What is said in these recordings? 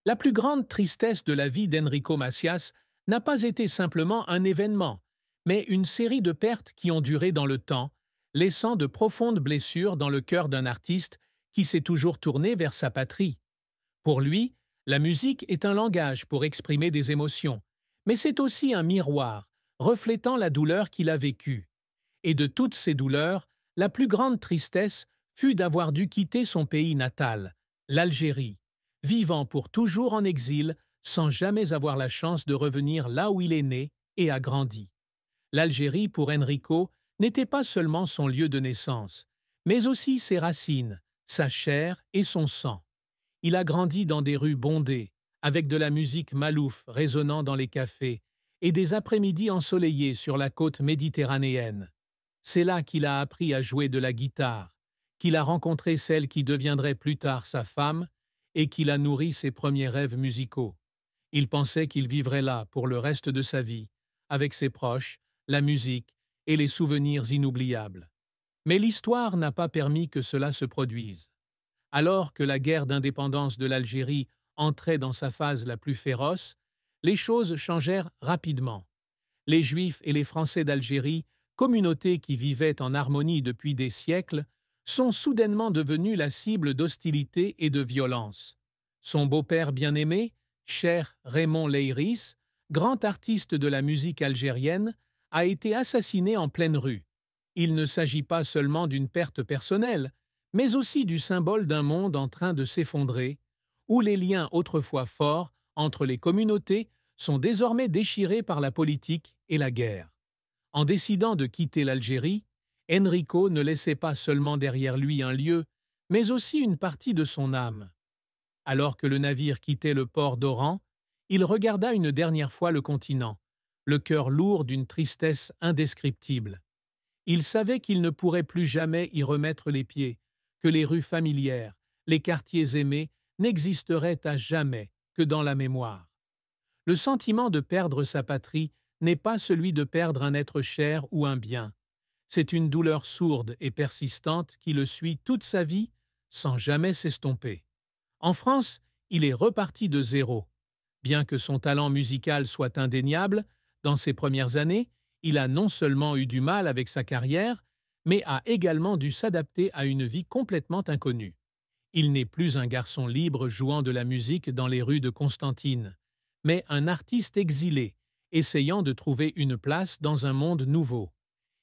La plus grande tristesse de la vie d'Enrico Macias n'a pas été simplement un événement, mais une série de pertes qui ont duré dans le temps, laissant de profondes blessures dans le cœur d'un artiste qui s'est toujours tourné vers sa patrie. Pour lui, la musique est un langage pour exprimer des émotions, mais c'est aussi un miroir, reflétant la douleur qu'il a vécue. Et de toutes ces douleurs, la plus grande tristesse fut d'avoir dû quitter son pays natal, l'Algérie, vivant pour toujours en exil sans jamais avoir la chance de revenir là où il est né et a grandi. L'Algérie, pour Enrico, n'était pas seulement son lieu de naissance, mais aussi ses racines, sa chair et son sang. Il a grandi dans des rues bondées, avec de la musique malouf résonnant dans les cafés et des après-midi ensoleillés sur la côte méditerranéenne. C'est là qu'il a appris à jouer de la guitare, qu'il a rencontré celle qui deviendrait plus tard sa femme et qu'il a nourri ses premiers rêves musicaux. Il pensait qu'il vivrait là pour le reste de sa vie, avec ses proches, la musique et les souvenirs inoubliables. Mais l'histoire n'a pas permis que cela se produise. Alors que la guerre d'indépendance de l'Algérie entrait dans sa phase la plus féroce, les choses changèrent rapidement. Les Juifs et les Français d'Algérie, communautés qui vivaient en harmonie depuis des siècles, sont soudainement devenus la cible d'hostilités et de violences. Son beau-père bien-aimé, cher Raymond Leiris, grand artiste de la musique algérienne, a été assassiné en pleine rue. Il ne s'agit pas seulement d'une perte personnelle, mais aussi du symbole d'un monde en train de s'effondrer, où les liens autrefois forts entre les communautés sont désormais déchirés par la politique et la guerre. En décidant de quitter l'Algérie, Enrico ne laissait pas seulement derrière lui un lieu, mais aussi une partie de son âme. Alors que le navire quittait le port d'Oran, il regarda une dernière fois le continent, le cœur lourd d'une tristesse indescriptible. Il savait qu'il ne pourrait plus jamais y remettre les pieds, que les rues familières, les quartiers aimés n'existeraient à jamais que dans la mémoire. Le sentiment de perdre sa patrie n'est pas celui de perdre un être cher ou un bien. C'est une douleur sourde et persistante qui le suit toute sa vie sans jamais s'estomper. En France, il est reparti de zéro. Bien que son talent musical soit indéniable, dans ses premières années, il a non seulement eu du mal avec sa carrière, mais a également dû s'adapter à une vie complètement inconnue. Il n'est plus un garçon libre jouant de la musique dans les rues de Constantine, mais un artiste exilé, essayant de trouver une place dans un monde nouveau.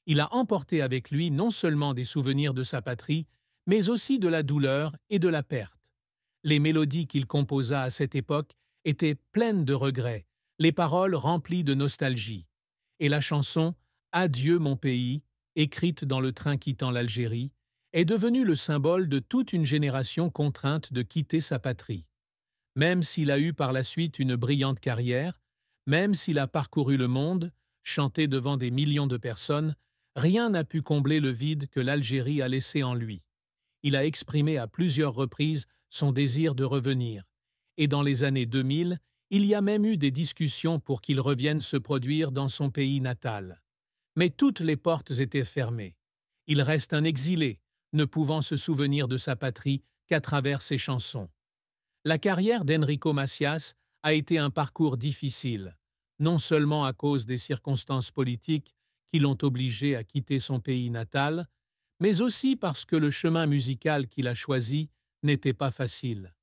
Il a emporté avec lui non seulement des souvenirs de sa patrie, mais aussi de la douleur et de la perte. Les mélodies qu'il composa à cette époque étaient pleines de regrets, les paroles remplies de nostalgie. Et la chanson « Adieu mon pays », écrite dans le train quittant l'Algérie, est devenue le symbole de toute une génération contrainte de quitter sa patrie. Même s'il a eu par la suite une brillante carrière, même s'il a parcouru le monde, chanté devant des millions de personnes, rien n'a pu combler le vide que l'Algérie a laissé en lui. Il a exprimé à plusieurs reprises son désir de revenir, et dans les années 2000, il y a même eu des discussions pour qu'il revienne se produire dans son pays natal. Mais toutes les portes étaient fermées. Il reste un exilé, ne pouvant se souvenir de sa patrie qu'à travers ses chansons. La carrière d'Enrico Macias a été un parcours difficile, non seulement à cause des circonstances politiques qui l'ont obligé à quitter son pays natal, mais aussi parce que le chemin musical qu'il a choisi n'était pas facile.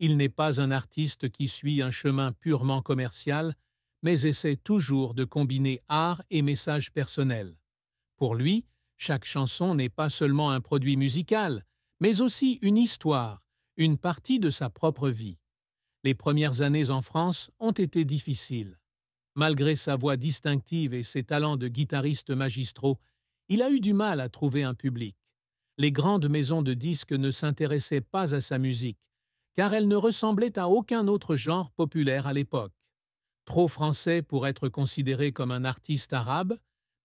Il n'est pas un artiste qui suit un chemin purement commercial, mais essaie toujours de combiner art et message personnel. Pour lui, chaque chanson n'est pas seulement un produit musical, mais aussi une histoire, une partie de sa propre vie. Les premières années en France ont été difficiles. Malgré sa voix distinctive et ses talents de guitariste magistraux, il a eu du mal à trouver un public. Les grandes maisons de disques ne s'intéressaient pas à sa musique, car elle ne ressemblait à aucun autre genre populaire à l'époque. Trop français pour être considéré comme un artiste arabe,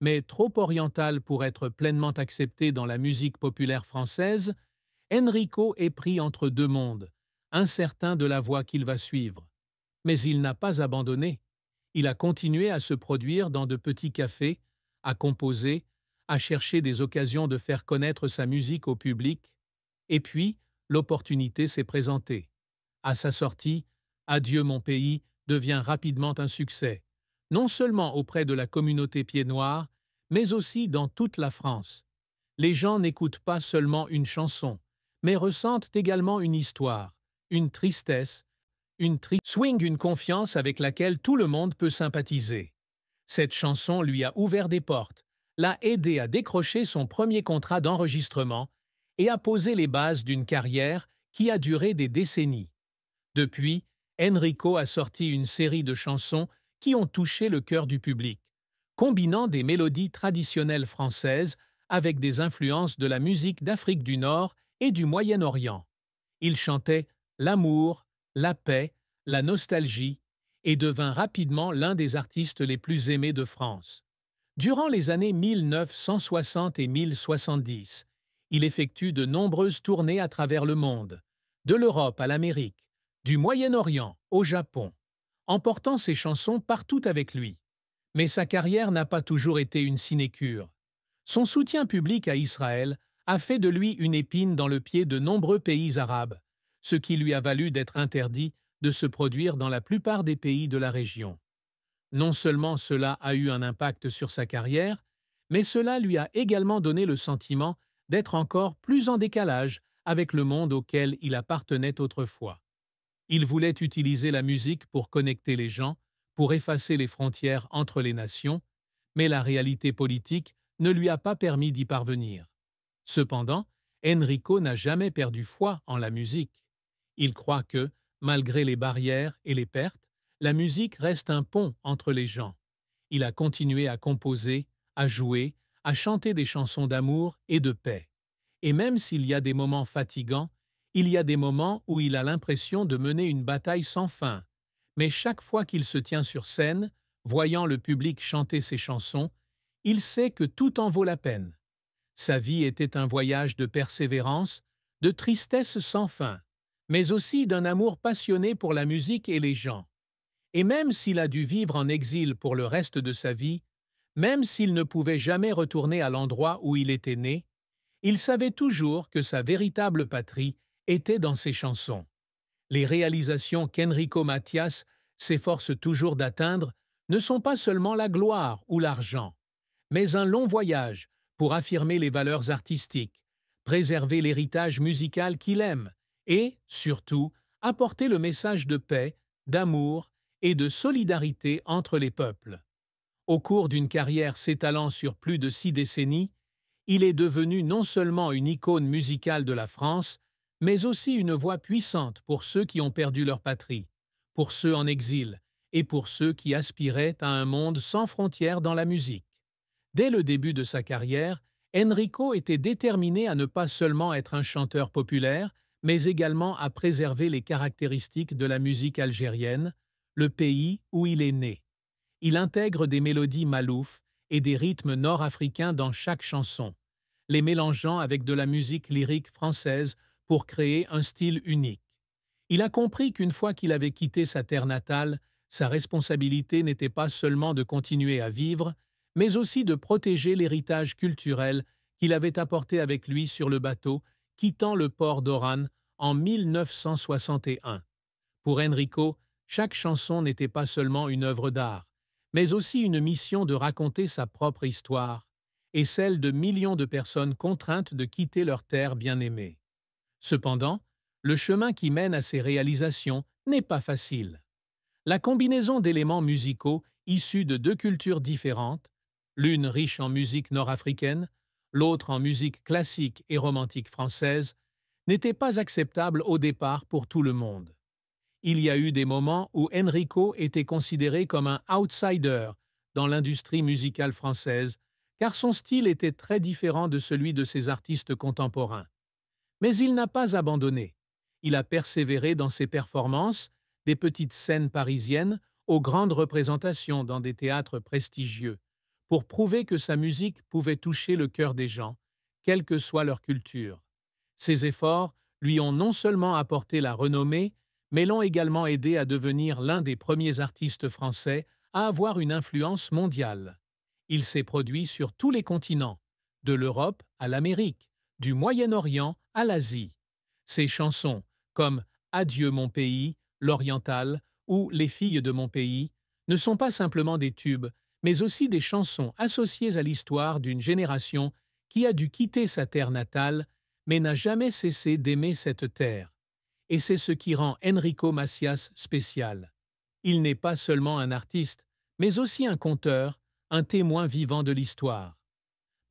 mais trop oriental pour être pleinement accepté dans la musique populaire française, Enrico est pris entre deux mondes, incertain de la voie qu'il va suivre. Mais il n'a pas abandonné. Il a continué à se produire dans de petits cafés, à composer, à chercher des occasions de faire connaître sa musique au public. Et puis, l'opportunité s'est présentée. À sa sortie, Adieu mon pays devient rapidement un succès, non seulement auprès de la communauté pied-noire, mais aussi dans toute la France. Les gens n'écoutent pas seulement une chanson, mais ressentent également une histoire, une tristesse, swing, une confiance avec laquelle tout le monde peut sympathiser. Cette chanson lui a ouvert des portes, l'a aidé à décrocher son premier contrat d'enregistrement et a posé les bases d'une carrière qui a duré des décennies. Depuis, Enrico a sorti une série de chansons qui ont touché le cœur du public, combinant des mélodies traditionnelles françaises avec des influences de la musique d'Afrique du Nord et du Moyen-Orient. Il chantait l'amour, la paix, la nostalgie et devint rapidement l'un des artistes les plus aimés de France. Durant les années 1960 et 1070, il effectue de nombreuses tournées à travers le monde, de l'Europe à l'Amérique, du Moyen-Orient au Japon, emportant ses chansons partout avec lui. Mais sa carrière n'a pas toujours été une sinécure. Son soutien public à Israël a fait de lui une épine dans le pied de nombreux pays arabes, ce qui lui a valu d'être interdit de se produire dans la plupart des pays de la région. Non seulement cela a eu un impact sur sa carrière, mais cela lui a également donné le sentiment d'être encore plus en décalage avec le monde auquel il appartenait autrefois. Il voulait utiliser la musique pour connecter les gens, pour effacer les frontières entre les nations, mais la réalité politique ne lui a pas permis d'y parvenir. Cependant, Enrico n'a jamais perdu foi en la musique. Il croit que, malgré les barrières et les pertes, la musique reste un pont entre les gens. Il a continué à composer, à jouer, à chanter des chansons d'amour et de paix. Et même s'il y a des moments fatigants, il y a des moments où il a l'impression de mener une bataille sans fin. Mais chaque fois qu'il se tient sur scène, voyant le public chanter ses chansons, il sait que tout en vaut la peine. Sa vie était un voyage de persévérance, de tristesse sans fin, mais aussi d'un amour passionné pour la musique et les gens. Et même s'il a dû vivre en exil pour le reste de sa vie, même s'il ne pouvait jamais retourner à l'endroit où il était né, il savait toujours que sa véritable patrie était dans ses chansons. Les réalisations qu'Enrico Macias s'efforce toujours d'atteindre ne sont pas seulement la gloire ou l'argent, mais un long voyage pour affirmer les valeurs artistiques, préserver l'héritage musical qu'il aime et, surtout, apporter le message de paix, d'amour et de solidarité entre les peuples. Au cours d'une carrière s'étalant sur plus de 6 décennies, il est devenu non seulement une icône musicale de la France, mais aussi une voix puissante pour ceux qui ont perdu leur patrie, pour ceux en exil et pour ceux qui aspiraient à un monde sans frontières dans la musique. Dès le début de sa carrière, Enrico était déterminé à ne pas seulement être un chanteur populaire, mais également à préserver les caractéristiques de la musique algérienne, le pays où il est né. Il intègre des mélodies malouf et des rythmes nord-africains dans chaque chanson, les mélangeant avec de la musique lyrique française pour créer un style unique. Il a compris qu'une fois qu'il avait quitté sa terre natale, sa responsabilité n'était pas seulement de continuer à vivre, mais aussi de protéger l'héritage culturel qu'il avait apporté avec lui sur le bateau, quittant le port d'Oran en 1961. Pour Enrico, chaque chanson n'était pas seulement une œuvre d'art, mais aussi une mission de raconter sa propre histoire et celle de millions de personnes contraintes de quitter leur terre bien-aimée. Cependant, le chemin qui mène à ces réalisations n'est pas facile. La combinaison d'éléments musicaux issus de 2 cultures différentes, l'une riche en musique nord-africaine, l'autre en musique classique et romantique française, n'était pas acceptable au départ pour tout le monde. Il y a eu des moments où Enrico était considéré comme un outsider dans l'industrie musicale française, car son style était très différent de celui de ses artistes contemporains. Mais il n'a pas abandonné. Il a persévéré dans ses performances, des petites scènes parisiennes aux grandes représentations dans des théâtres prestigieux, pour prouver que sa musique pouvait toucher le cœur des gens, quelle que soit leur culture. Ses efforts lui ont non seulement apporté la renommée, mais l'ont également aidé à devenir l'un des premiers artistes français à avoir une influence mondiale. Il s'est produit sur tous les continents, de l'Europe à l'Amérique, du Moyen-Orient à l'Asie. Ses chansons, comme « Adieu mon pays » L'Oriental ou Les filles de mon pays ne sont pas simplement des tubes, mais aussi des chansons associées à l'histoire d'une génération qui a dû quitter sa terre natale, mais n'a jamais cessé d'aimer cette terre. Et c'est ce qui rend Enrico Macias spécial. Il n'est pas seulement un artiste, mais aussi un conteur, un témoin vivant de l'histoire.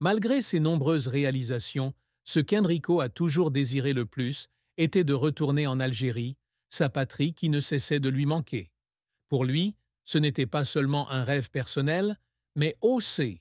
Malgré ses nombreuses réalisations, ce qu'Enrico a toujours désiré le plus était de retourner en Algérie, sa patrie qui ne cessait de lui manquer. Pour lui, ce n'était pas seulement un rêve personnel, mais aussi